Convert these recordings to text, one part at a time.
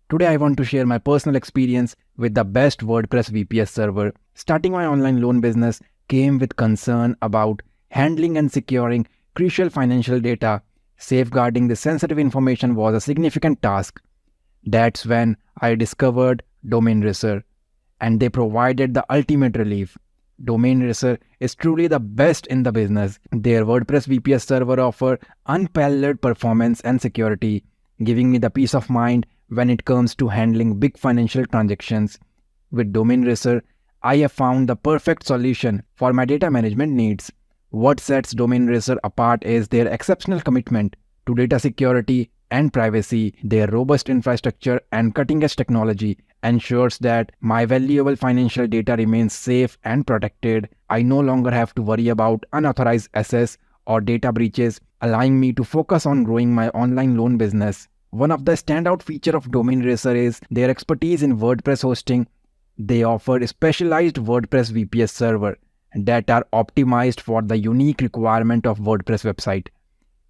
Today I want to share my personal experience with the best WordPress VPS server. Starting my online loan business came with concern about handling and securing crucial financial data. Safeguarding the sensitive information was a significant task. That's when I discovered Domain Racer, and they provided the ultimate relief. Domain Racer is truly the best in the business. Their WordPress VPS server offers unparalleled performance and security, giving me the peace of mind when it comes to handling big financial transactions. With Domain Racer, I have found the perfect solution for my data management needs. What sets Domain Racer apart is their exceptional commitment to data security and privacy. Their robust infrastructure and cutting-edge technology ensures that my valuable financial data remains safe and protected. I no longer have to worry about unauthorized access or data breaches, allowing me to focus on growing my online loan business. One of the standout features of Domain Racer is their expertise in WordPress hosting. They offer a specialized WordPress VPS server that are optimized for the unique requirement of WordPress website.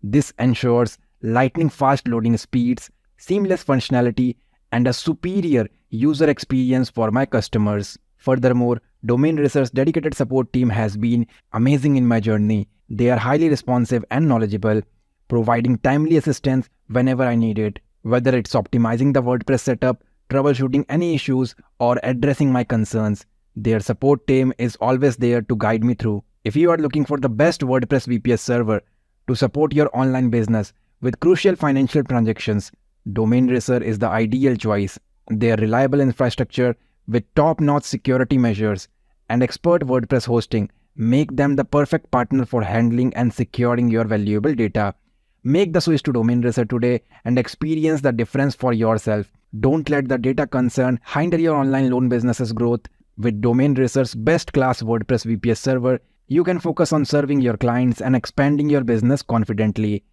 This ensures lightning fast loading speeds, seamless functionality, and a superior user experience for my customers. Furthermore, Domain Racer's dedicated support team has been amazing in my journey. They are highly responsive and knowledgeable, providing timely assistance whenever I need it. Whether it's optimizing the WordPress setup, troubleshooting any issues, or addressing my concerns, their support team is always there to guide me through. If you are looking for the best WordPress VPS server to support your online business with crucial financial transactions, Domain Racer is the ideal choice. Their reliable infrastructure with top-notch security measures and expert WordPress hosting make them the perfect partner for handling and securing your valuable data. Make the switch to Domain Racer today and experience the difference for yourself. Don't let the data concern hinder your online loan business's growth. With Domain Racer's best-class WordPress VPS server, you can focus on serving your clients and expanding your business confidently.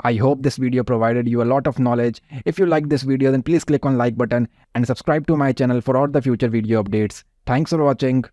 I hope this video provided you a lot of knowledge. If you like this video, then please click on like button and subscribe to my channel for all the future video updates. Thanks for watching.